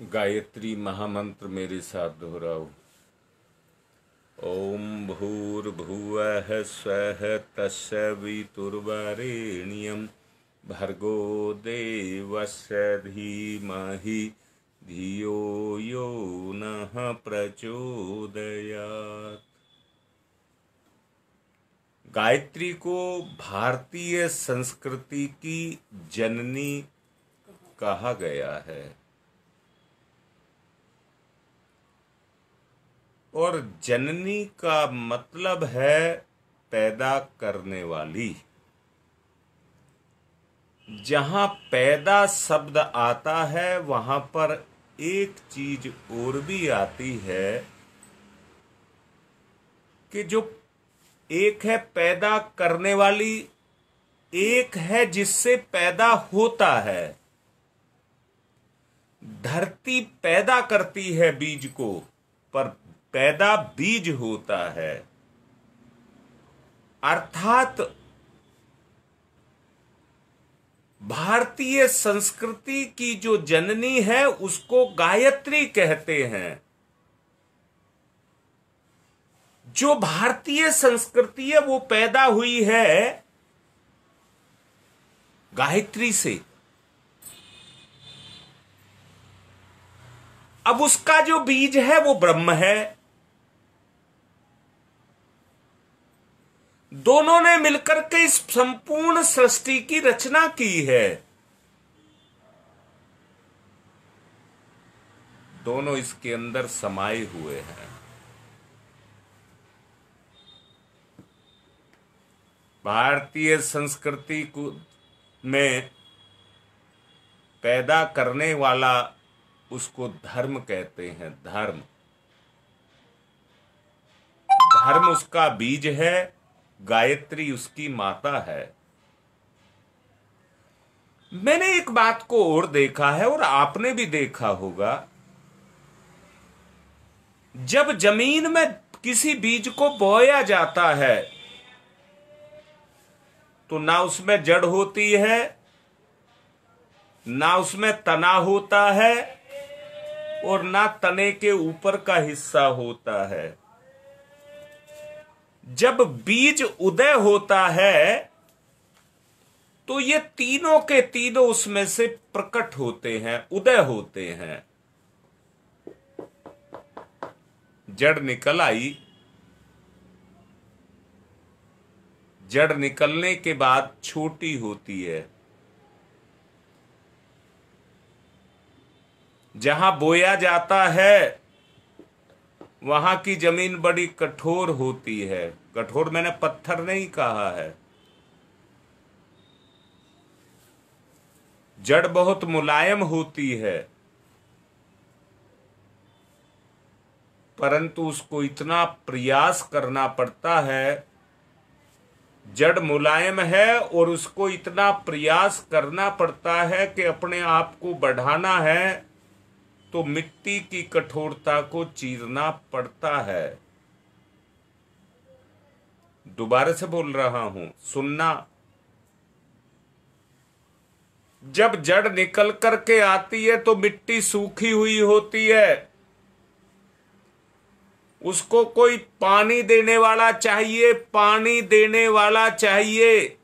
गायत्री महामंत्र मेरे साथ दोहराओ। ओम भूर्भुवः स्वः तत्सवितुर्वरेण्यं भर्गो देवस्य धीमहि धियो यो नः प्रचोदयात्। गायत्री को भारतीय संस्कृति की जननी कहा गया है और जननी का मतलब है पैदा करने वाली। जहां पैदा शब्द आता है वहां पर एक चीज और भी आती है कि जो एक है पैदा करने वाली, एक है जिससे पैदा होता है। धरती पैदा करती है बीज को, पर पैदा बीज होता है। अर्थात भारतीय संस्कृति की जो जननी है उसको गायत्री कहते हैं। जो भारतीय संस्कृति है वो पैदा हुई है गायत्री से। अब उसका जो बीज है वो ब्रह्म है। दोनों ने मिलकर के इस संपूर्ण सृष्टि की रचना की है। दोनों इसके अंदर समाये हुए हैं। भारतीय संस्कृति को में पैदा करने वाला उसको धर्म कहते हैं। धर्म धर्म उसका बीज है, गायत्री उसकी माता है। मैंने एक बात को और देखा है और आपने भी देखा होगा, जब जमीन में किसी बीज को बोया जाता है तो ना उसमें जड़ होती है, ना उसमें तना होता है और ना तने के ऊपर का हिस्सा होता है। जब बीज उदय होता है तो ये तीनों के तीनों उसमें से प्रकट होते हैं, उदय होते हैं। जड़ निकल आई। जड़ निकलने के बाद छोटी होती है। जहां बोया जाता है वहां की जमीन बड़ी कठोर होती है। कठोर मैंने पत्थर नहीं कहा है। जड़ बहुत मुलायम होती है, परंतु उसको इतना प्रयास करना पड़ता है। जड़ मुलायम है और उसको इतना प्रयास करना पड़ता है कि अपने आप को बढ़ाना है तो मिट्टी की कठोरता को चीरना पड़ता है। दोबारा से बोल रहा हूं, सुनना। जब जड़ निकल करके आती है तो मिट्टी सूखी हुई होती है। उसको कोई पानी देने वाला चाहिए, पानी देने वाला चाहिए।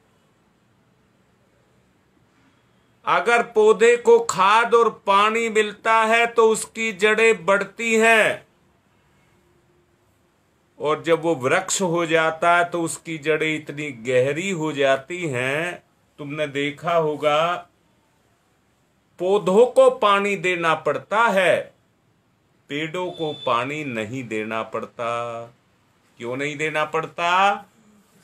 अगर पौधे को खाद और पानी मिलता है तो उसकी जड़ें बढ़ती हैं और जब वो वृक्ष हो जाता है तो उसकी जड़ें इतनी गहरी हो जाती हैं। तुमने देखा होगा, पौधों को पानी देना पड़ता है, पेड़ों को पानी नहीं देना पड़ता। क्यों नहीं देना पड़ता?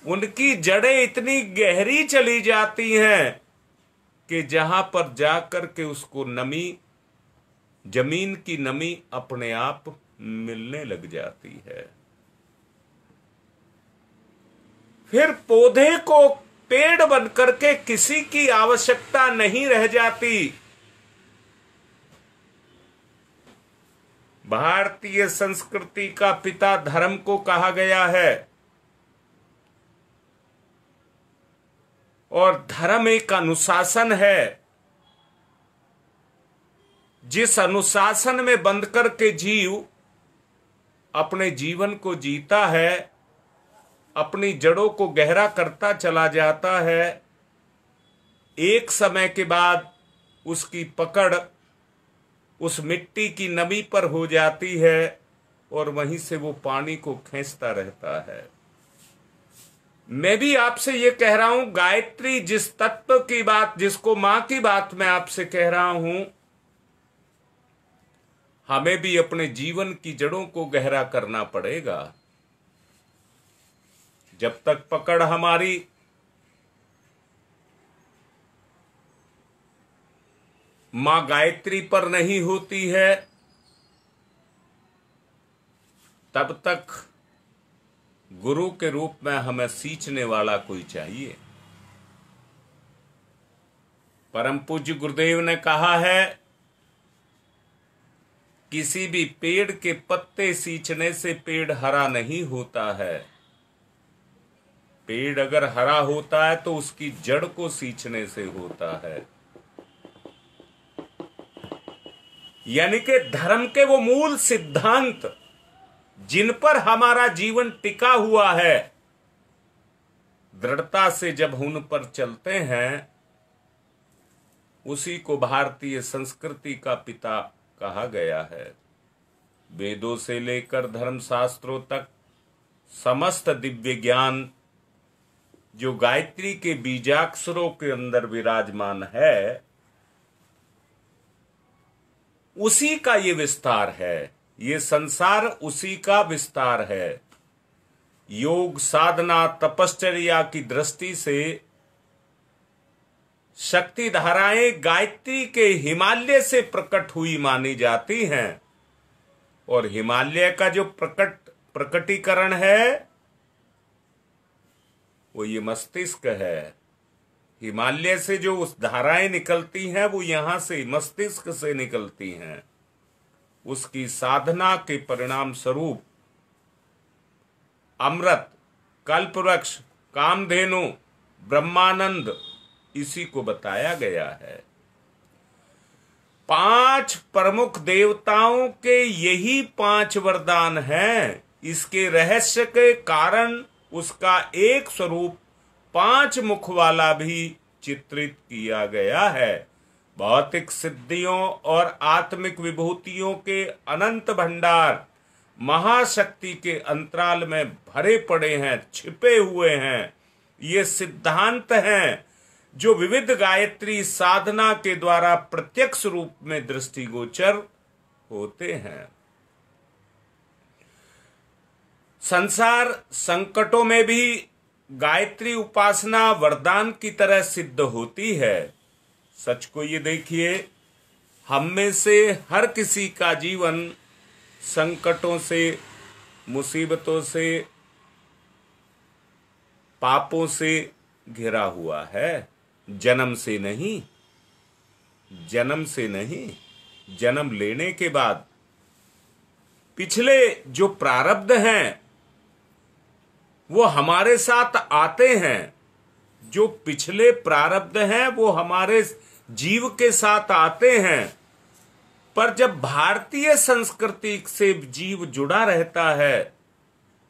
उनकी जड़ें इतनी गहरी चली जाती हैं कि जहां पर जाकर के उसको नमी, जमीन की नमी अपने आप मिलने लग जाती है। फिर पौधे को पेड़ बनकर के किसी की आवश्यकता नहीं रह जाती। भारतीय संस्कृति का पिता धर्म को कहा गया है और धर्म एक अनुशासन है। जिस अनुशासन में बंद करके जीव अपने जीवन को जीता है, अपनी जड़ों को गहरा करता चला जाता है, एक समय के बाद उसकी पकड़ उस मिट्टी की नमी पर हो जाती है और वहीं से वो पानी को खींचता रहता है। मैं भी आपसे ये कह रहा हूं, गायत्री जिस तत्व की बात, जिसको मां की बात मैं आपसे कह रहा हूं, हमें भी अपने जीवन की जड़ों को गहरा करना पड़ेगा। जब तक पकड़ हमारी मां गायत्री पर नहीं होती है, तब तक गुरु के रूप में हमें सींचने वाला कोई चाहिए। परम पूज्य गुरुदेव ने कहा है, किसी भी पेड़ के पत्ते सींचने से पेड़ हरा नहीं होता है। पेड़ अगर हरा होता है तो उसकी जड़ को सींचने से होता है। यानी कि धर्म के वो मूल सिद्धांत जिन पर हमारा जीवन टिका हुआ है, दृढ़ता से जब उन पर चलते हैं, उसी को भारतीय संस्कृति का पिता कहा गया है। वेदों से लेकर धर्मशास्त्रों तक समस्त दिव्य ज्ञान जो गायत्री के बीजाक्षरों के अंदर विराजमान है, उसी का ये विस्तार है। ये संसार उसी का विस्तार है। योग साधना तपश्चर्या की दृष्टि से शक्ति धाराएं गायत्री के हिमालय से प्रकट हुई मानी जाती हैं, और हिमालय का जो प्रकटीकरण है वो ये मस्तिष्क है। हिमालय से जो उस धाराएं निकलती हैं वो यहां से मस्तिष्क से निकलती हैं। उसकी साधना के परिणाम स्वरूप अमृत, कल्पवृक्ष, कामधेनु, ब्रह्मानंद, इसी को बताया गया है। 5 प्रमुख देवताओं के यही 5 वरदान हैं। इसके रहस्य के कारण उसका एक स्वरूप 5 मुख वाला भी चित्रित किया गया है। भौतिक सिद्धियों और आत्मिक विभूतियों के अनंत भंडार महाशक्ति के अंतराल में भरे पड़े हैं, छिपे हुए हैं। ये सिद्धांत हैं जो विविध गायत्री साधना के द्वारा प्रत्यक्ष रूप में दृष्टिगोचर होते हैं। संसार संकटों में भी गायत्री उपासना वरदान की तरह सिद्ध होती है। सच को ये देखिए, हम में से हर किसी का जीवन संकटों से, मुसीबतों से, पापों से घिरा हुआ है। जन्म से नहीं, जन्म से नहीं, जन्म लेने के बाद पिछले जो प्रारब्ध हैं वो हमारे साथ आते हैं। जो पिछले प्रारब्ध हैं वो हमारे जीव के साथ आते हैं। पर जब भारतीय संस्कृति से जीव जुड़ा रहता है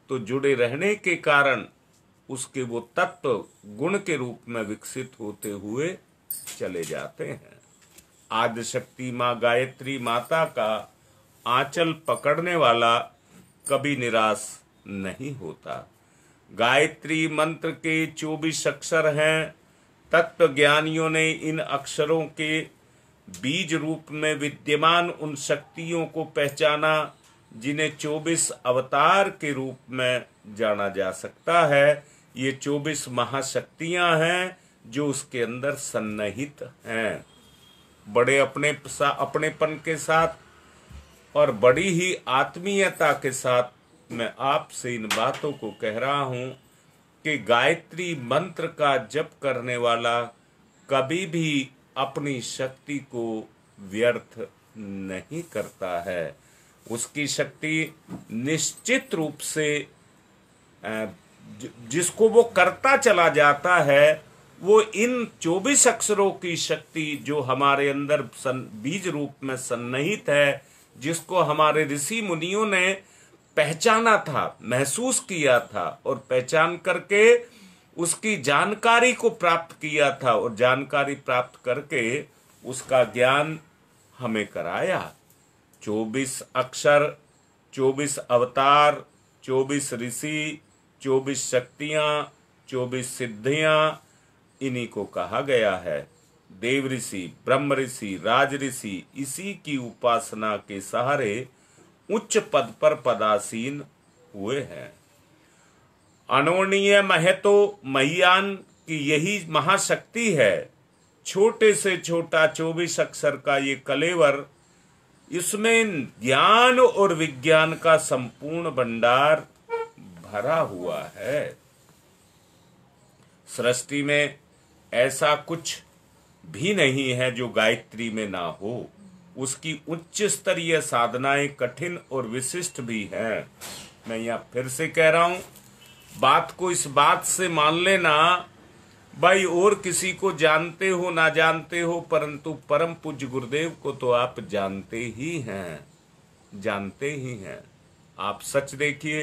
तो जुड़े रहने के कारण उसके वो तत्व गुण के रूप में विकसित होते हुए चले जाते हैं। आदिशक्ति मां गायत्री माता का आंचल पकड़ने वाला कभी निराश नहीं होता। गायत्री मंत्र के 24 अक्षर हैं। तत्व ज्ञानियों ने इन अक्षरों के बीज रूप में विद्यमान उन शक्तियों को पहचाना जिन्हें 24 अवतार के रूप में जाना जा सकता है। ये 24 महाशक्तियां हैं जो उसके अंदर सन्निहित हैं। बड़े अपनेपन के साथ और बड़ी ही आत्मीयता के साथ मैं आपसे इन बातों को कह रहा हूं कि गायत्री मंत्र का जप करने वाला कभी भी अपनी शक्ति को व्यर्थ नहीं करता है। उसकी शक्ति निश्चित रूप से जिसको वो करता चला जाता है वो इन 24 अक्षरों की शक्ति जो हमारे अंदर बीज रूप में सन्निहित है, जिसको हमारे ऋषि मुनियों ने पहचाना था, महसूस किया था और पहचान करके उसकी जानकारी को प्राप्त किया था और जानकारी प्राप्त करके उसका ज्ञान हमें कराया। 24 अक्षर, 24 अवतार, 24 ऋषि, 24 शक्तियां, 24 सिद्धियां, इन्हीं को कहा गया है। देव ऋषि, ब्रह्म ऋषि, राज ऋषि इसी की उपासना के सहारे उच्च पद पर पदासीन हुए हैं। अनोरणीय महतो महियान की यही महाशक्ति है। छोटे से छोटा 24 अक्षर का ये कलेवर, इसमें ज्ञान और विज्ञान का संपूर्ण भंडार भरा हुआ है। सृष्टि में ऐसा कुछ भी नहीं है जो गायत्री में ना हो। उसकी उच्च स्तरीय साधनाएं कठिन और विशिष्ट भी हैं। मैं यहाँ फिर से कह रहा हूं, बात को इस बात से मान लेना भाई, और किसी को जानते हो ना जानते हो, परंतु परम पूज्य गुरुदेव को तो आप जानते ही हैं, जानते ही हैं। आप सच देखिए,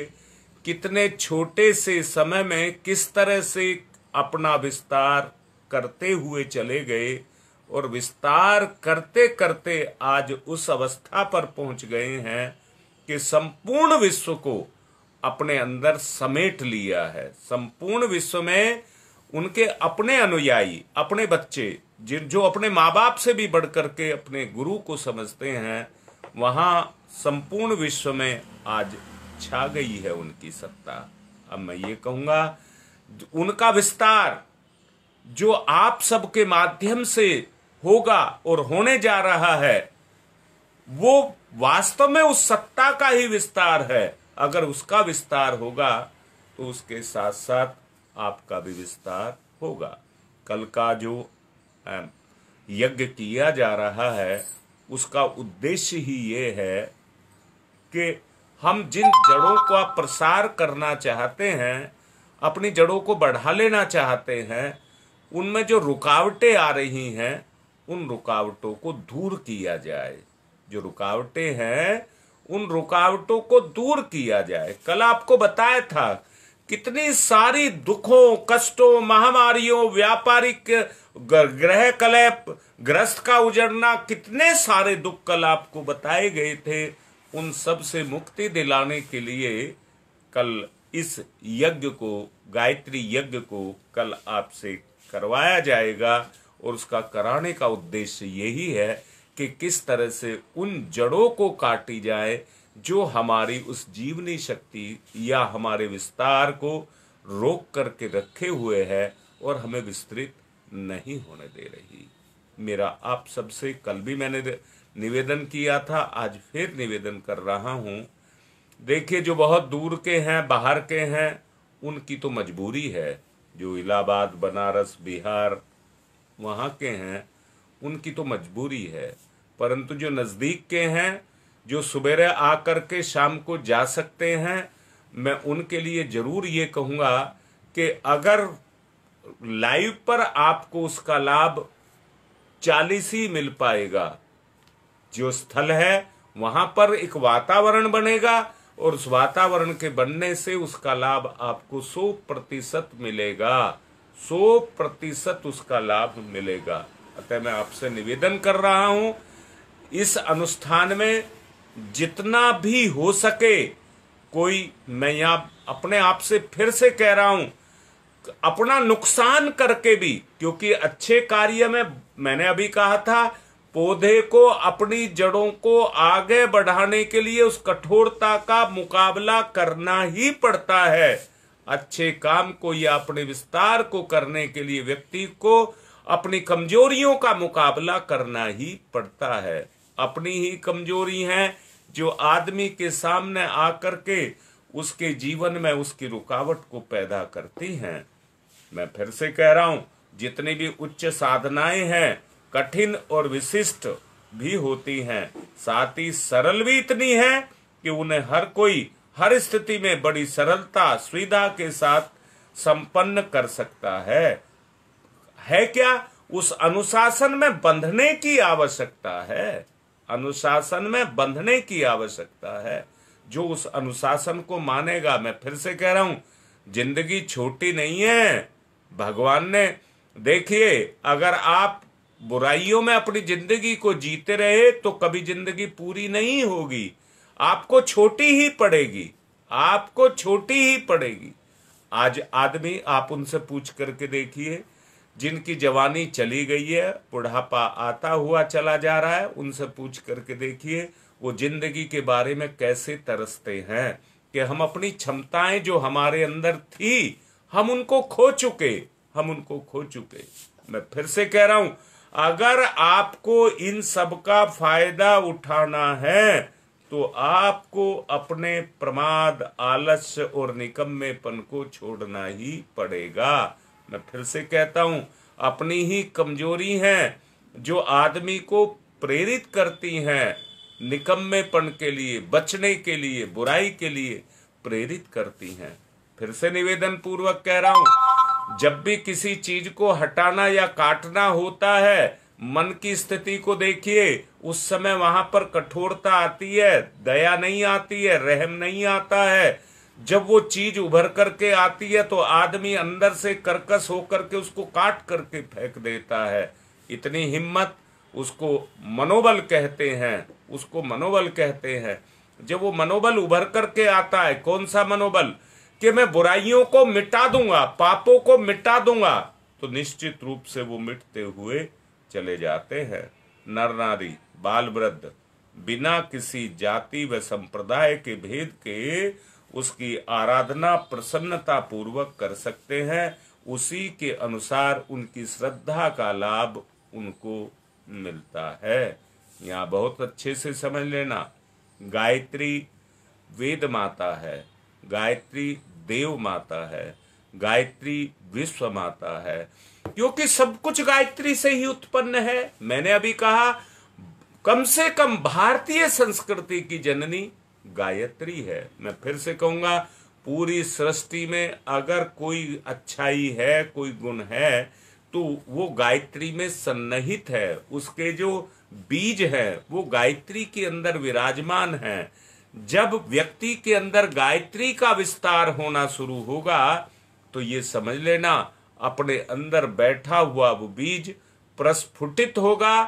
कितने छोटे से समय में किस तरह से अपना विस्तार करते हुए चले गए और विस्तार करते करते आज उस अवस्था पर पहुंच गए हैं कि संपूर्ण विश्व को अपने अंदर समेट लिया है। संपूर्ण विश्व में उनके अपने अनुयायी, अपने बच्चे, जो अपने माँ बाप से भी बढ़ करके अपने गुरु को समझते हैं, वहां संपूर्ण विश्व में आज छा गई है उनकी सत्ता। अब मैं ये कहूंगा, उनका विस्तार जो आप सबके माध्यम से होगा और होने जा रहा है, वो वास्तव में उस सत्ता का ही विस्तार है। अगर उसका विस्तार होगा तो उसके साथ साथ आपका भी विस्तार होगा। कल का जो यज्ञ किया जा रहा है, उसका उद्देश्य ही ये है कि हम जिन जड़ों का प्रसार करना चाहते हैं, अपनी जड़ों को बढ़ा लेना चाहते हैं, उनमें जो रुकावटें आ रही हैं, उन रुकावटों को दूर किया जाए। जो रुकावटें हैं, उन रुकावटों को दूर किया जाए। कल आपको बताया था कितनी सारी दुखों, कष्टों, महामारियों, व्यापारिक ग्रह कलह, ग्रस्त का उजड़ना, कितने सारे दुख कल आपको बताए गए थे। उन सब से मुक्ति दिलाने के लिए कल इस यज्ञ को, गायत्री यज्ञ को कल आपसे करवाया जाएगा और उसका कराने का उद्देश्य यही है कि किस तरह से उन जड़ों को काटी जाए जो हमारी उस जीवनी शक्ति या हमारे विस्तार को रोक करके रखे हुए है और हमें विस्तृत नहीं होने दे रही। मेरा आप सबसे कल भी मैंने निवेदन किया था, आज फिर निवेदन कर रहा हूं। देखिए, जो बहुत दूर के हैं, बाहर के हैं, उनकी तो मजबूरी है। जो इलाहाबाद, बनारस, बिहार वहाँ के हैं, उनकी तो मजबूरी है। परंतु जो नज़दीक के हैं, जो सुबह आकर के शाम को जा सकते हैं, मैं उनके लिए जरूर ये कहूँगा कि अगर लाइव पर आपको उसका लाभ 40 ही मिल पाएगा। जो स्थल है वहां पर एक वातावरण बनेगा और उस वातावरण के बनने से उसका लाभ आपको 100% मिलेगा। 100% उसका लाभ मिलेगा। अतः मैं आपसे निवेदन कर रहा हूं, इस अनुष्ठान में जितना भी हो सके, कोई, मैं यहाँ अपने आप से फिर से कह रहा हूं, अपना नुकसान करके भी, क्योंकि अच्छे कार्य में मैंने अभी कहा था, पौधे को अपनी जड़ों को आगे बढ़ाने के लिए उस कठोरता का मुकाबला करना ही पड़ता है। अच्छे काम को या अपने विस्तार को करने के लिए व्यक्ति को अपनी कमजोरियों का मुकाबला करना ही पड़ता है। अपनी ही कमजोरी है जो आदमी के सामने आकर के उसके जीवन में उसकी रुकावट को पैदा करती हैं। मैं फिर से कह रहा हूं, जितनी भी उच्च साधनाएं हैं, कठिन और विशिष्ट भी होती हैं, साथ ही सरल भी इतनी है कि उन्हें हर कोई हर स्थिति में बड़ी सरलता, सुविधा के साथ संपन्न कर सकता है। है क्या? उस अनुशासन में बंधने की आवश्यकता है, अनुशासन में बंधने की आवश्यकता है। जो उस अनुशासन को मानेगा, मैं फिर से कह रहा हूं, जिंदगी छोटी नहीं है। भगवान ने, देखिए, अगर आप बुराइयों में अपनी जिंदगी को जीते रहे तो कभी जिंदगी पूरी नहीं होगी, आपको छोटी ही पड़ेगी, आपको छोटी ही पड़ेगी। आज आदमी, आप उनसे पूछ करके देखिए, जिनकी जवानी चली गई है, बुढ़ापा आता हुआ चला जा रहा है, उनसे पूछ करके देखिए वो जिंदगी के बारे में कैसे तरसते हैं कि हम अपनी क्षमताएं जो हमारे अंदर थी, हम उनको खो चुके, हम उनको खो चुके। मैं फिर से कह रहा हूं, अगर आपको इन सब का फायदा उठाना है तो आपको अपने प्रमाद, आलस्य और निकम्मेपन को छोड़ना ही पड़ेगा। मैं फिर से कहता हूं, अपनी ही कमजोरी हैं जो आदमी को प्रेरित करती हैं निकम्मेपन के लिए, बचने के लिए, बुराई के लिए प्रेरित करती हैं। फिर से निवेदन पूर्वक कह रहा हूं, जब भी किसी चीज को हटाना या काटना होता है, मन की स्थिति को देखिए, उस समय वहां पर कठोरता आती है, दया नहीं आती है, रहम नहीं आता है। जब वो चीज उभर करके आती है तो आदमी अंदर से कर्कश होकर के उसको काट करके फेंक देता है। इतनी हिम्मत, उसको मनोबल कहते हैं, उसको मनोबल कहते हैं। जब वो मनोबल उभर करके आता है, कौन सा मनोबल? कि मैं बुराइयों को मिटा दूंगा, पापों को मिटा दूंगा, तो निश्चित रूप से वो मिटते हुए चले जाते हैं। नर नारी, बाल वृद्ध, बिना किसी जाति व संप्रदाय के भेद के उसकी आराधना प्रसन्नता पूर्वक कर सकते हैं। उसी के अनुसार उनकी श्रद्धा का लाभ उनको मिलता है। यहाँ बहुत अच्छे से समझ लेना, गायत्री वेद माता है, गायत्री देव माता है, गायत्री विश्व माता है, क्योंकि सब कुछ गायत्री से ही उत्पन्न है। मैंने अभी कहा, कम से कम भारतीय संस्कृति की जननी गायत्री है। मैं फिर से कहूंगा, पूरी सृष्टि में अगर कोई अच्छाई है, कोई गुण है, तो वो गायत्री में सन्निहित है। उसके जो बीज है वो गायत्री के अंदर विराजमान है। जब व्यक्ति के अंदर गायत्री का विस्तार होना शुरू होगा तो ये समझ लेना, अपने अंदर बैठा हुआ वो बीज प्रस्फुटित होगा,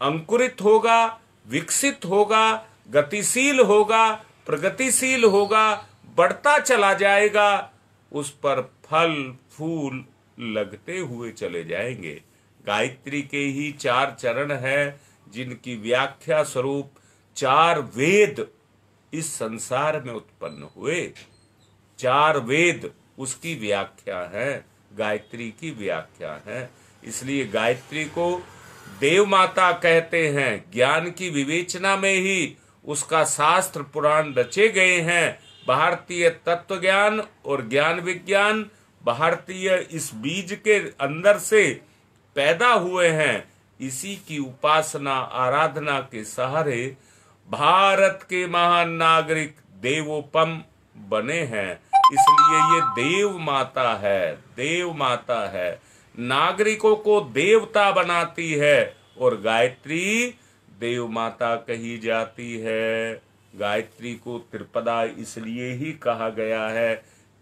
अंकुरित होगा, विकसित होगा, गतिशील होगा, प्रगतिशील होगा, बढ़ता चला जाएगा। उस पर फल फूल लगते हुए चले जाएंगे। गायत्री के ही 4 चरण हैं, जिनकी व्याख्या स्वरूप 4 वेद इस संसार में उत्पन्न हुए। 4 वेद उसकी व्याख्या है, गायत्री की व्याख्या है। इसलिए गायत्री को देव माता कहते हैं। ज्ञान की विवेचना में ही उसका शास्त्र पुराण रचे गए हैं। भारतीय तत्व ज्ञान और ज्ञान विज्ञान भारतीय इस बीज के अंदर से पैदा हुए हैं। इसी की उपासना आराधना के सहारे भारत के महान नागरिक देवोपम बने हैं। इसलिए ये देव माता है, देव माता है, नागरिकों को देवता बनाती है और गायत्री देव माता कही जाती है। गायत्री को त्रिपदा इसलिए ही कहा गया है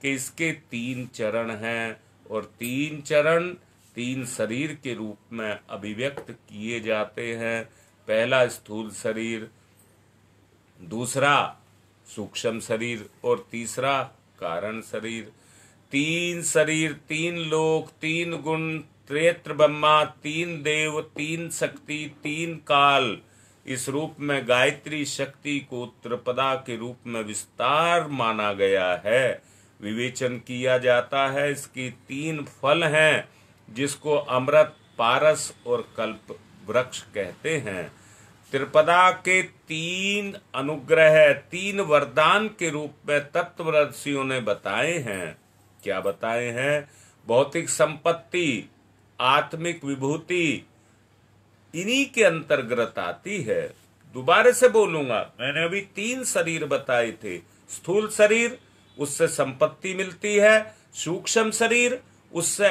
कि इसके 3 चरण हैं और 3 चरण 3 शरीर के रूप में अभिव्यक्त किए जाते हैं। पहला स्थूल शरीर, दूसरा सूक्ष्म शरीर और तीसरा कारण शरीर। 3 शरीर, 3 लोक, 3 गुण, त्रेत्र ब्रह्मा, 3 देव, 3 शक्ति, 3 काल। इस रूप में गायत्री शक्ति को त्रिपदा के रूप में विस्तार माना गया है। विवेचन किया जाता है। इसकी 3 फल हैं, जिसको अमृत, पारस और कल्प वृक्ष कहते हैं। त्रिपदा के 3 अनुग्रह, 3 वरदान के रूप में तत्वदर्शियों ने बताए हैं। क्या बताए हैं? भौतिक संपत्ति, आत्मिक विभूति इन्हीं के अंतर्गत आती है। दोबारा से बोलूंगा, मैंने अभी 3 शरीर बताए थे। स्थूल शरीर, उससे संपत्ति मिलती है। सूक्ष्म शरीर, उससे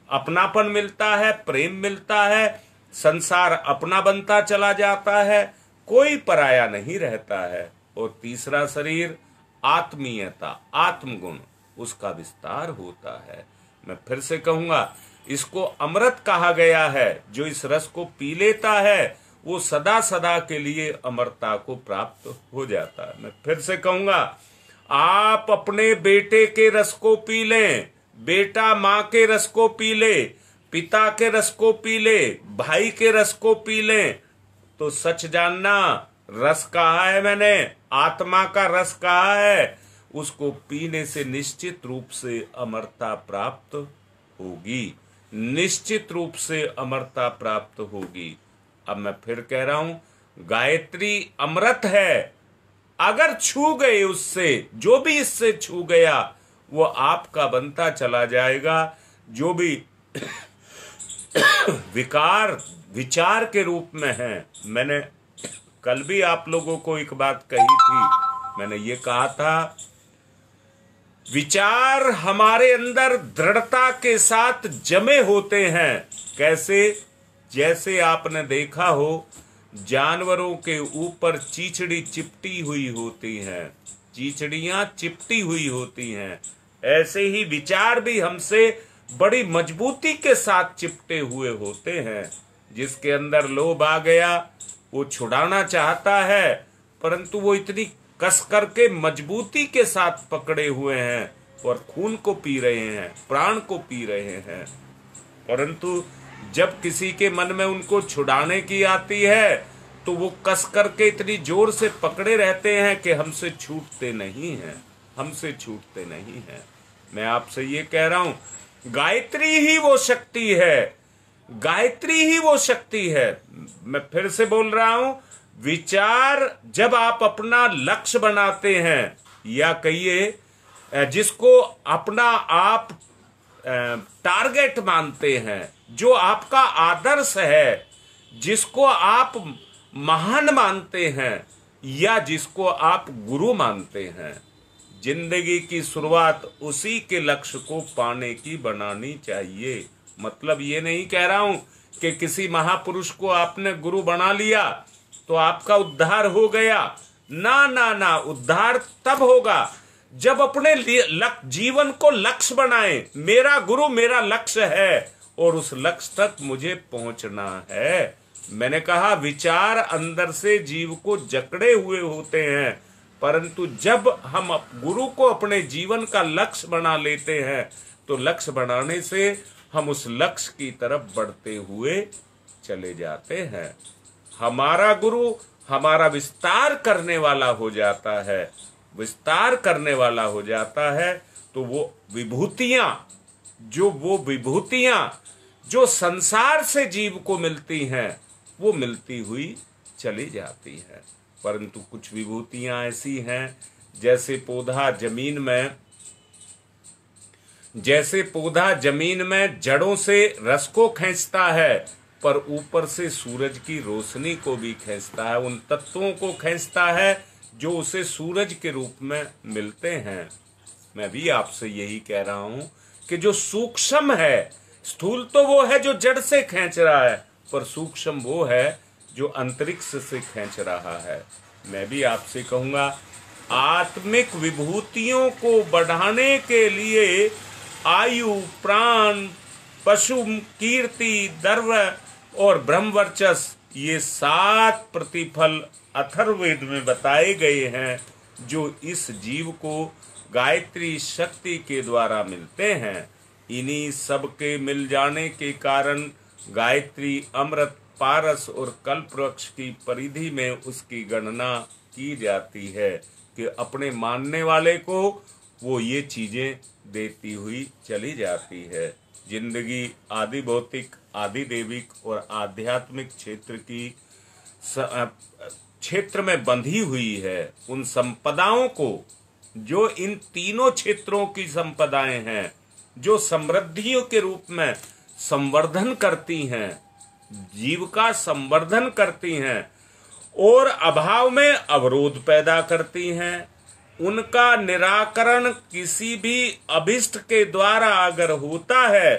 अपनापन मिलता है, प्रेम मिलता है, संसार अपना बनता चला जाता है, कोई पराया नहीं रहता है। और तीसरा शरीर आत्मीयता, आत्मगुण, उसका विस्तार होता है। मैं फिर से कहूंगा, इसको अमृत कहा गया है। जो इस रस को पी लेता है वो सदा सदा के लिए अमरता को प्राप्त हो जाता है। मैं फिर से कहूंगा, आप अपने बेटे के रस को पी लें, बेटा माँ के रस को पी ले, पिता के रस को पी ले, भाई के रस को पी लें, तो सच जानना, रस कहा है मैंने, आत्मा का रस कहा है, उसको पीने से निश्चित रूप से अमरता प्राप्त होगी, निश्चित रूप से अमरता प्राप्त होगी। अब मैं फिर कह रहा हूं, गायत्री अमृत है। अगर छू गए उससे, जो भी इससे छू गया वो आपका बनता चला जाएगा। जो भी विकार विचार के रूप में है, मैंने कल भी आप लोगों को एक बात कही थी, मैंने ये कहा था, विचार हमारे अंदर दृढ़ता के साथ जमे होते हैं। कैसे? जैसे आपने देखा हो जानवरों के ऊपर चीचड़ी चिपटी हुई होती हैं, चीचड़ियां चिपटी हुई होती हैं, ऐसे ही विचार भी हमसे बड़ी मजबूती के साथ चिपटे हुए होते हैं। जिसके अंदर लोभ आ गया वो छुड़ाना चाहता है, परंतु वो इतनी कस करके मजबूती के साथ पकड़े हुए हैं और खून को पी रहे हैं, प्राण को पी रहे हैं। परंतु जब किसी के मन में उनको छुड़ाने की आती है तो वो कस करके इतनी जोर से पकड़े रहते हैं कि हमसे छूटते नहीं हैं, हमसे छूटते नहीं हैं। मैं आपसे ये कह रहा हूं, गायत्री ही वो शक्ति है, गायत्री ही वो शक्ति है। मैं फिर से बोल रहा हूं, विचार जब आप अपना लक्ष्य बनाते हैं, या कहिए जिसको अपना आप टारगेट मानते हैं, जो आपका आदर्श है, जिसको आप महान मानते हैं, या जिसको आप गुरु मानते हैं, जिंदगी की शुरुआत उसी के लक्ष्य को पाने की बनानी चाहिए। मतलब ये नहीं कह रहा हूं कि किसी महापुरुष को आपने गुरु बना लिया तो आपका उद्धार हो गया। ना ना ना, उद्धार तब होगा जब अपने जीवन को लक्ष्य बनाएं। मेरा गुरु मेरा लक्ष्य है और उस लक्ष्य तक मुझे पहुंचना है। मैंने कहा, विचार अंदर से जीव को जकड़े हुए होते हैं, परंतु जब हम गुरु को अपने जीवन का लक्ष्य बना लेते हैं तो लक्ष्य बनाने से हम उस लक्ष्य की तरफ बढ़ते हुए चले जाते हैं। हमारा गुरु हमारा विस्तार करने वाला हो जाता है, विस्तार करने वाला हो जाता है, तो वो विभूतियां जो संसार से जीव को मिलती हैं वो मिलती हुई चली जाती है। परंतु कुछ विभूतियां ऐसी हैं, जैसे पौधा जमीन में जड़ों से रस को खींचता है, पर ऊपर से सूरज की रोशनी को भी खींचता है, उन तत्वों को खींचता है जो उसे सूरज के रूप में मिलते हैं। मैं भी आपसे यही कह रहा हूं कि जो सूक्ष्म है, स्थूल तो वो है जो जड़ से खींच रहा है, पर सूक्ष्म वो है जो अंतरिक्ष से खींच रहा है। मैं भी आपसे कहूंगा, आत्मिक विभूतियों को बढ़ाने के लिए आयु, प्राण, पशु कीर्ति, दर्व और ब्रह्मवर्चस, ये 7 प्रतिफल अथर्ववेद में बताए गए हैं, जो इस जीव को गायत्री शक्ति के द्वारा मिलते हैं। इन्हीं सब के मिल जाने के कारण गायत्री अमृत, पारस और कल्पवृक्ष की परिधि में उसकी गणना की जाती है कि अपने मानने वाले को वो ये चीजें देती हुई चली जाती है। जिंदगी आदि भौतिक, आदि देविक और आध्यात्मिक क्षेत्र में बंधी हुई है। उन संपदाओं को, जो इन तीनों क्षेत्रों की संपदाएं हैं, जो समृद्धियों के रूप में संवर्धन करती हैं, जीव का संवर्धन करती हैं और अभाव में अवरोध पैदा करती हैं, उनका निराकरण किसी भी अभिष्ट के द्वारा अगर होता है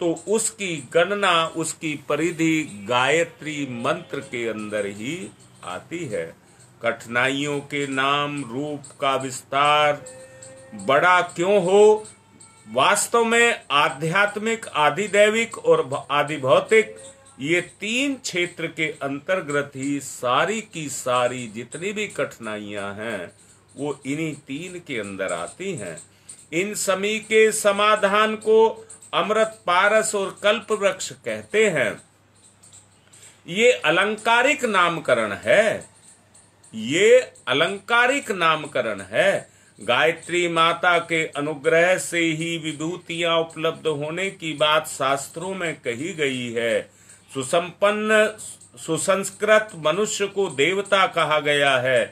तो उसकी गणना, उसकी परिधि गायत्री मंत्र के अंदर ही आती है। कठिनाइयों के नाम रूप का विस्तार बड़ा क्यों हो, वास्तव में आध्यात्मिक, आधिदैविक और आधिभौतिक, ये तीन क्षेत्र के अंतर्गत ही सारी की सारी जितनी भी कठिनाइयां हैं वो इन्हीं तीन के अंदर आती हैं। इन सभी के समाधान को अमृत, पारस और कल्प वृक्ष कहते हैं। ये अलंकारिक नामकरण है, ये अलंकारिक नामकरण है। गायत्री माता के अनुग्रह से ही विभूतियां उपलब्ध होने की बात शास्त्रों में कही गई है। सुसंपन्न सुसंस्कृत मनुष्य को देवता कहा गया है।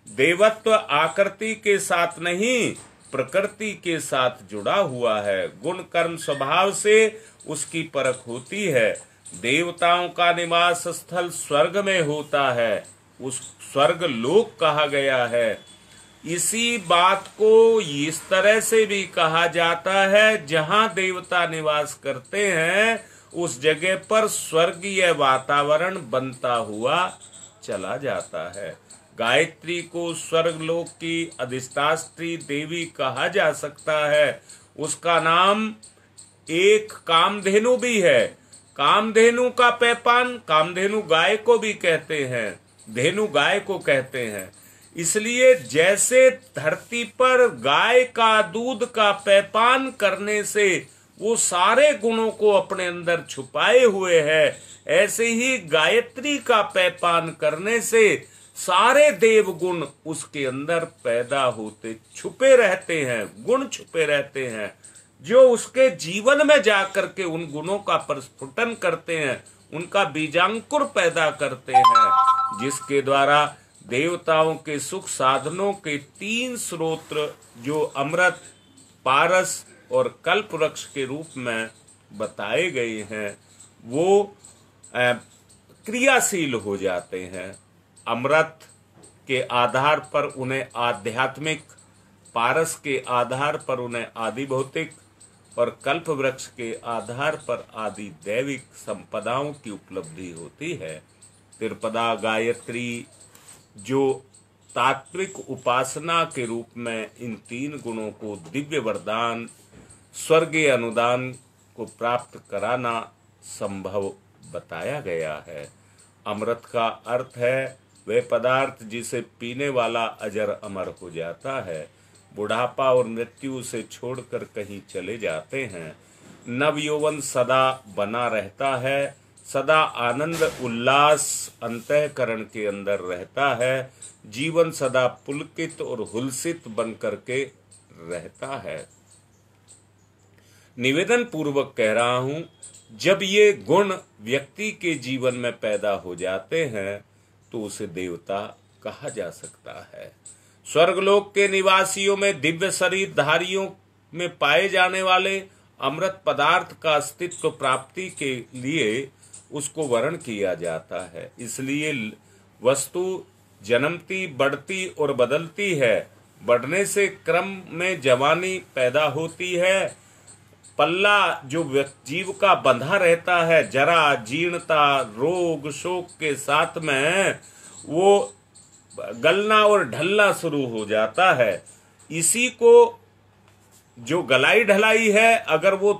देवत्व आकृति के साथ नहीं, प्रकृति के साथ जुड़ा हुआ है। गुण कर्म स्वभाव से उसकी परख होती है। देवताओं का निवास स्थल स्वर्ग में होता है, उस स्वर्ग लोक कहा गया है। इसी बात को इस तरह से भी कहा जाता है, जहां देवता निवास करते हैं उस जगह पर स्वर्गीय वातावरण बनता हुआ चला जाता है। गायत्री को स्वर्गलोक की अधिष्ठात्री देवी कहा जा सकता है। उसका नाम एक कामधेनु भी है। कामधेनु का पैपान, कामधेनु गाय को भी कहते हैं, धेनु गाय को कहते हैं। इसलिए जैसे धरती पर गाय का दूध का पैपान करने से वो सारे गुणों को अपने अंदर छुपाए हुए है, ऐसे ही गायत्री का पैपान करने से सारे देव गुण उसके अंदर पैदा होते, छुपे रहते हैं, गुण छुपे रहते हैं, जो उसके जीवन में जाकर के उन गुणों का प्रस्फुटन करते हैं, उनका बीजांकुर पैदा करते हैं, जिसके द्वारा देवताओं के सुख साधनों के तीन स्रोत जो अमृत, पारस और कल्प वृक्ष के रूप में बताए गए हैं वो क्रियाशील हो जाते हैं। अमृत के आधार पर उन्हें आध्यात्मिक, पारस के आधार पर उन्हें आदि भौतिक और कल्प वृक्ष के आधार पर आदि दैविक संपदाओं की उपलब्धि होती है। त्रिपदा गायत्री जो तात्विक उपासना के रूप में इन तीन गुणों को दिव्य वरदान, स्वर्गीय अनुदान को प्राप्त कराना संभव बताया गया है। अमृत का अर्थ है वह पदार्थ जिसे पीने वाला अजर अमर हो जाता है। बुढ़ापा और मृत्यु से छोड़कर कहीं चले जाते हैं। नव यौवन सदा बना रहता है, सदा आनंद उल्लास अंतःकरण के अंदर रहता है। जीवन सदा पुलकित और हुलसित बन करके रहता है। निवेदन पूर्वक कह रहा हूं, जब ये गुण व्यक्ति के जीवन में पैदा हो जाते हैं तो उसे देवता कहा जा सकता है। स्वर्गलोक के निवासियों में दिव्य शरीर धारियों में पाए जाने वाले अमृत पदार्थ का अस्तित्व प्राप्ति के लिए उसको वर्ण किया जाता है। इसलिए वस्तु जन्मती, बढ़ती और बदलती है। बढ़ने से क्रम में जवानी पैदा होती है। पल्ला जो जीव का बंधा रहता है, जरा, जीर्णता, रोग, शोक के साथ में वो गलना और ढलना शुरू हो जाता है। इसी को जो गलाई ढलाई है, अगर वो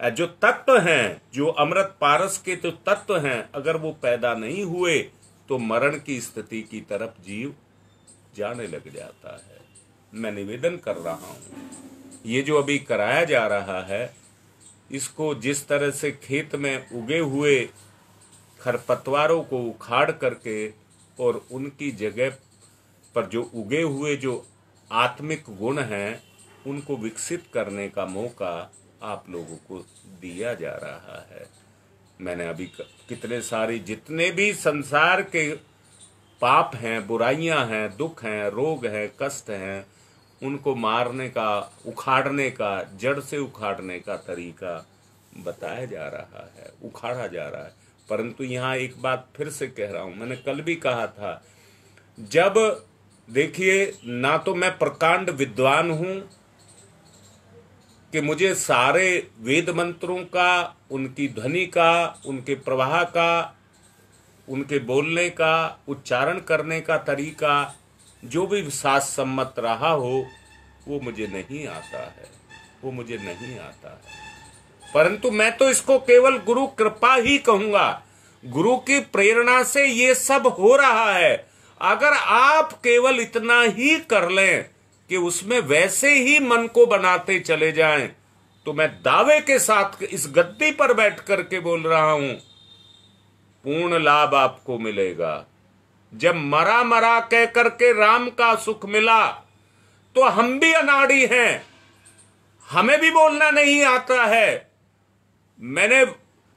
जो तत्व हैं, जो अमृत पारस के तो तत्व हैं, अगर वो पैदा नहीं हुए तो मरण की स्थिति की तरफ जीव जाने लग जाता है। मैं निवेदन कर रहा हूं, ये जो अभी कराया जा रहा है, इसको जिस तरह से खेत में उगे हुए खरपतवारों को उखाड़ करके और उनकी जगह पर जो उगे हुए जो आत्मिक गुण हैं उनको विकसित करने का मौका आप लोगों को दिया जा रहा है। मैंने अभी कितने सारी जितने भी संसार के पाप हैं, बुराइयां हैं, दुख हैं, रोग हैं, कष्ट हैं, उनको मारने का, उखाड़ने का, जड़ से उखाड़ने का तरीका बताया जा रहा है, उखाड़ा जा रहा है। परंतु यहाँ एक बात फिर से कह रहा हूं, मैंने कल भी कहा था, जब देखिए, ना तो मैं प्रकांड विद्वान हूं कि मुझे सारे वेद मंत्रों का, उनकी ध्वनि का, उनके प्रवाह का, उनके बोलने का, उच्चारण करने का तरीका जो भी शास्त्र सम्मत रहा हो वो मुझे नहीं आता है, वो मुझे नहीं आता है। परंतु मैं तो इसको केवल गुरु कृपा ही कहूंगा। गुरु की प्रेरणा से ये सब हो रहा है। अगर आप केवल इतना ही कर लें कि उसमें वैसे ही मन को बनाते चले जाएं, तो मैं दावे के साथ इस गद्दी पर बैठ करके बोल रहा हूं, पूर्ण लाभ आपको मिलेगा। जब मरा मरा कह करके राम का सुख मिला, तो हम भी अनाड़ी हैं, हमें भी बोलना नहीं आता है। मैंने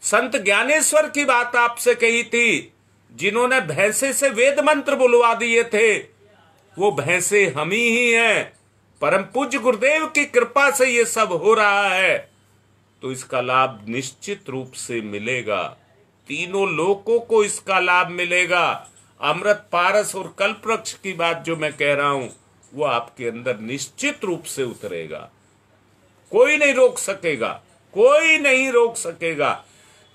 संत ज्ञानेश्वर की बात आपसे कही थी, जिन्होंने भैंसे से वेद मंत्र बुलवा दिए थे, वो भैंसे हम ही हैं। परम पूज्य गुरुदेव की कृपा से ये सब हो रहा है, तो इसका लाभ निश्चित रूप से मिलेगा। तीनों लोकों को इसका लाभ मिलेगा। अमृत पारस और कल्पवृक्ष की बात जो मैं कह रहा हूं, वो आपके अंदर निश्चित रूप से उतरेगा। कोई नहीं रोक सकेगा, कोई नहीं रोक सकेगा।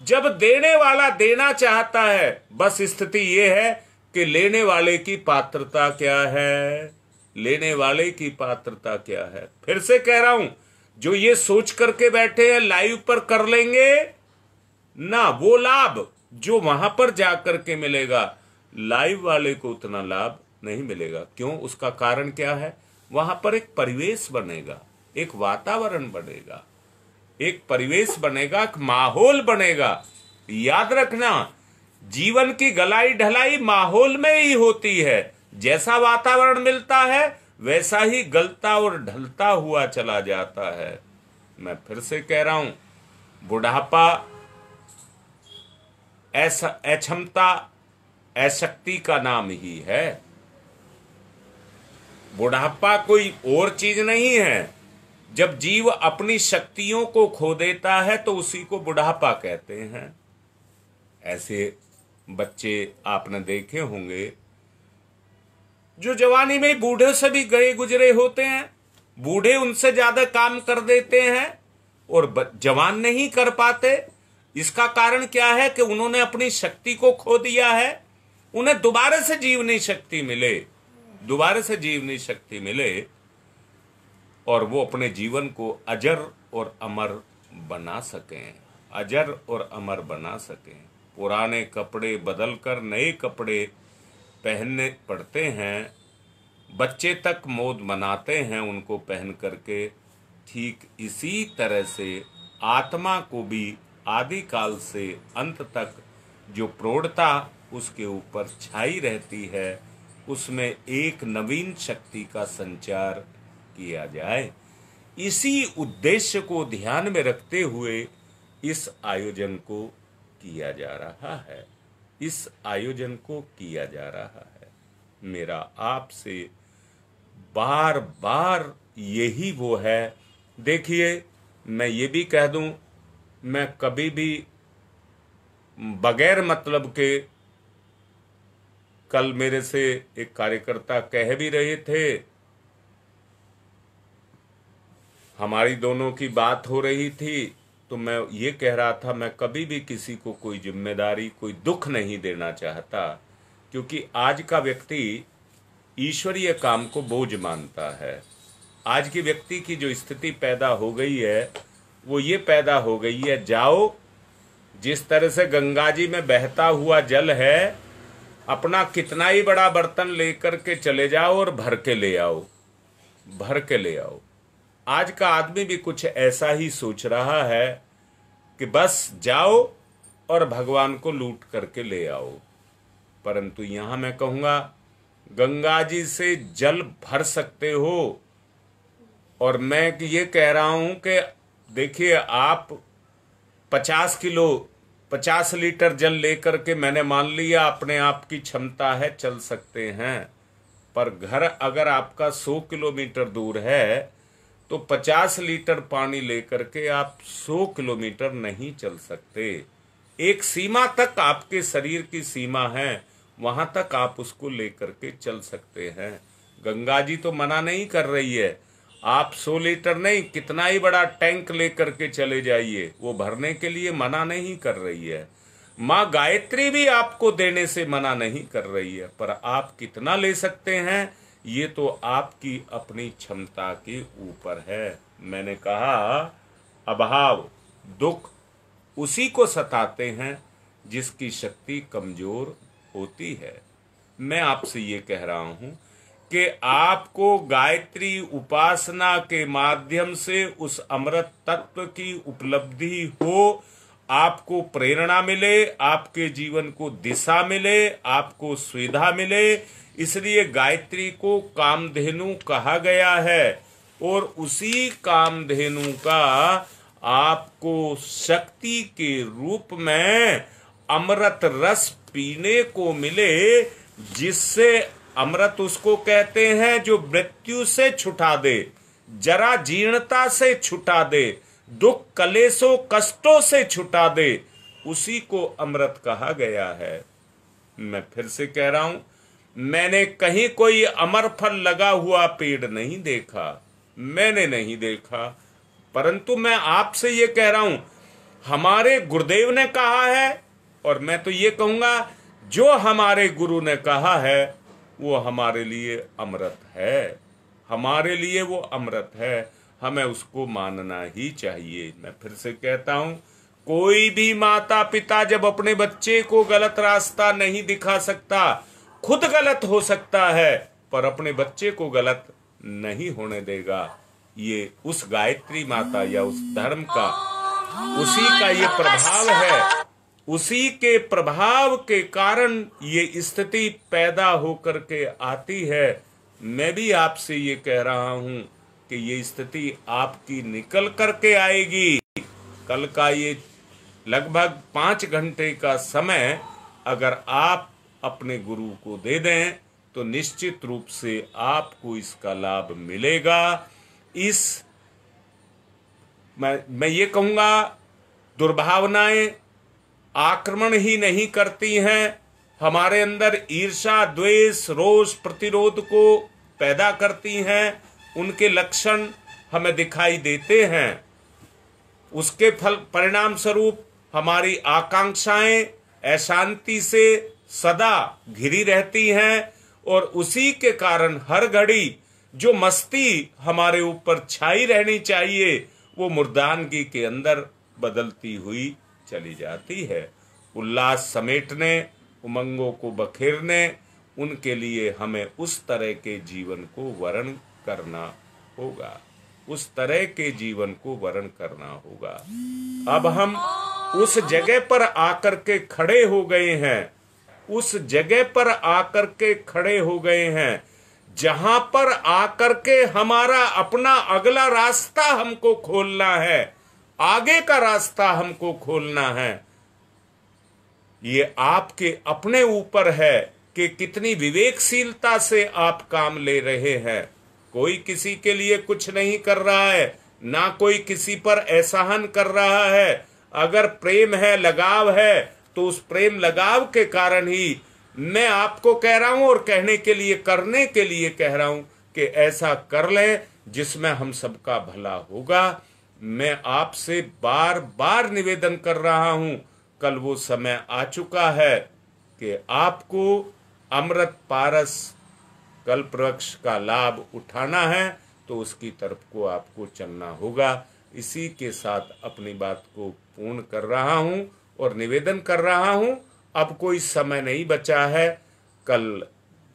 जब देने वाला देना चाहता है, बस स्थिति ये है कि लेने वाले की पात्रता क्या है, लेने वाले की पात्रता क्या है। फिर से कह रहा हूं, जो ये सोच करके बैठे हैं लाइव पर कर लेंगे ना, वो लाभ जो वहां पर जाकर के मिलेगा, लाइव वाले को उतना लाभ नहीं मिलेगा। क्यों? उसका कारण क्या है? वहां पर एक परिवेश बनेगा, एक वातावरण बनेगा, एक परिवेश बनेगा, एक माहौल बनेगा। याद रखना, जीवन की गलाई ढलाई माहौल में ही होती है। जैसा वातावरण मिलता है वैसा ही गलता और ढलता हुआ चला जाता है। मैं फिर से कह रहा हूं, बुढ़ापा ऐसा अक्षमता, अशक्ति का नाम ही है। बुढ़ापा कोई और चीज नहीं है। जब जीव अपनी शक्तियों को खो देता है तो उसी को बुढ़ापा कहते हैं। ऐसे बच्चे आपने देखे होंगे जो जवानी में बूढ़े से भी गए गुजरे होते हैं। बूढ़े उनसे ज्यादा काम कर देते हैं और जवान नहीं कर पाते। इसका कारण क्या है कि उन्होंने अपनी शक्ति को खो दिया है। उन्हें दोबारा से जीवनी शक्ति मिले, दोबारा से जीवनी शक्ति मिले और वो अपने जीवन को अजर और अमर बना सकें, अजर और अमर बना सकें। पुराने कपड़े बदलकर नए कपड़े पहनने पड़ते हैं। बच्चे तक मौज मनाते हैं उनको पहन करके। ठीक इसी तरह से आत्मा को भी आदिकाल से अंत तक जो प्रौढ़ता उसके ऊपर छाई रहती है, उसमें एक नवीन शक्ति का संचार किया जाए। इसी उद्देश्य को ध्यान में रखते हुए इस आयोजन को किया जा रहा है, इस आयोजन को किया जा रहा है। मेरा आपसे बार बार यही वो है। देखिए, मैं ये भी कह दूं, मैं कभी भी बगैर मतलब के, कल मेरे से एक कार्यकर्ता कह भी रहे थे, हमारी दोनों की बात हो रही थी, तो मैं ये कह रहा था, मैं कभी भी किसी को कोई जिम्मेदारी, कोई दुख नहीं देना चाहता, क्योंकि आज का व्यक्ति ईश्वरीय काम को बोझ मानता है। आज की व्यक्ति की जो स्थिति पैदा हो गई है वो ये पैदा हो गई है, जाओ जिस तरह से गंगा जी में बहता हुआ जल है, अपना कितना ही बड़ा बर्तन लेकर के चले जाओ और भर के ले आओ, भर के ले आओ। आज का आदमी भी कुछ ऐसा ही सोच रहा है कि बस जाओ और भगवान को लूट करके ले आओ। परंतु यहां मैं कहूंगा, गंगा जी से जल भर सकते हो। और मैं ये कह रहा हूं कि देखिए, आप 50 लीटर जल लेकर के, मैंने मान लिया अपने आप की क्षमता है, चल सकते हैं। पर घर अगर आपका 100 किलोमीटर दूर है तो 50 लीटर पानी लेकर के आप 100 किलोमीटर नहीं चल सकते। एक सीमा तक आपके शरीर की सीमा है, वहां तक आप उसको लेकर के चल सकते हैं। गंगा जी तो मना नहीं कर रही है। आप 100 लीटर नहीं, कितना ही बड़ा टैंक लेकर के चले जाइए, वो भरने के लिए मना नहीं कर रही है। माँ गायत्री भी आपको देने से मना नहीं कर रही है, पर आप कितना ले सकते हैं ये तो आपकी अपनी क्षमता के ऊपर है। मैंने कहा अभाव दुख उसी को सताते हैं जिसकी शक्ति कमजोर होती है। मैं आपसे ये कह रहा हूं कि आपको गायत्री उपासना के माध्यम से उस अमृत तत्व की उपलब्धि हो, आपको प्रेरणा मिले, आपके जीवन को दिशा मिले, आपको सुविधा मिले। इसलिए गायत्री को कामधेनु कहा गया है और उसी कामधेनु का आपको शक्ति के रूप में अमृत रस पीने को मिले, जिससे अमृत उसको कहते हैं जो मृत्यु से छुटा दे, जरा जीर्णता से छुटा दे, दुख कलेशों कष्टों से छुटा दे, उसी को अमृत कहा गया है। मैं फिर से कह रहा हूं, मैंने कहीं कोई अमर फल लगा हुआ पेड़ नहीं देखा, मैंने नहीं देखा, परंतु मैं आपसे ये कह रहा हूं हमारे गुरुदेव ने कहा है, और मैं तो ये कहूंगा जो हमारे गुरु ने कहा है वो हमारे लिए अमृत है, हमारे लिए वो अमृत है, हमें उसको मानना ही चाहिए। मैं फिर से कहता हूं, कोई भी माता पिता जब अपने बच्चे को गलत रास्ता नहीं दिखा सकता, खुद गलत हो सकता है पर अपने बच्चे को गलत नहीं होने देगा। ये उस गायत्री माता या उस धर्म का उसी का ये प्रभाव है, उसी के प्रभाव के कारण ये स्थिति पैदा होकर के आती है। मैं भी आपसे ये कह रहा हूं कि ये स्थिति आपकी निकल करके आएगी। कल का ये लगभग 5 घंटे का समय अगर आप अपने गुरु को दे दें तो निश्चित रूप से आपको इसका लाभ मिलेगा। मैं ये कहूंगा, दुर्भावनाएं आक्रमण ही नहीं करती हैं, हमारे अंदर ईर्ष्या द्वेष रोष प्रतिरोध को पैदा करती हैं, उनके लक्षण हमें दिखाई देते हैं। उसके परिणाम स्वरूप हमारी आकांक्षाएं अशांति से सदा घिरी रहती हैं और उसी के कारण हर घड़ी जो मस्ती हमारे ऊपर छाई रहनी चाहिए वो मुर्दानगी के अंदर बदलती हुई चली जाती है। उल्लास समेटने, उमंगों को बखेरने, उनके लिए हमें उस तरह के जीवन को वर्ण करना होगा, उस तरह के जीवन को वर्ण करना होगा। अब हम उस जगह पर आकर के खड़े हो गए हैं, उस जगह पर आकर के खड़े हो गए हैं जहां पर आकर के हमारा अपना अगला रास्ता हमको खोलना है, आगे का रास्ता हमको खोलना है। ये आपके अपने ऊपर है कि कितनी विवेकशीलता से आप काम ले रहे हैं। कोई किसी के लिए कुछ नहीं कर रहा है, ना कोई किसी पर एहसान कर रहा है। अगर प्रेम है, लगाव है, तो उस प्रेम लगाव के कारण ही मैं आपको कह रहा हूं और कहने के लिए, करने के लिए कह रहा हूं कि ऐसा कर लें जिसमें हम सबका भला होगा। मैं आपसे बार बार निवेदन कर रहा हूं, कल वो समय आ चुका है कि आपको अमृत पारस कल्पवृक्ष का लाभ उठाना है, तो उसकी तरफ को आपको चलना होगा। इसी के साथ अपनी बात को पूर्ण कर रहा हूं और निवेदन कर रहा हूं, अब कोई समय नहीं बचा है, कल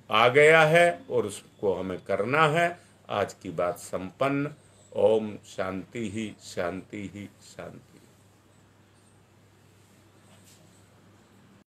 आ गया है और उसको हमें करना है। आज की बात संपन्न। ओम शांति ही शांति ही शांति।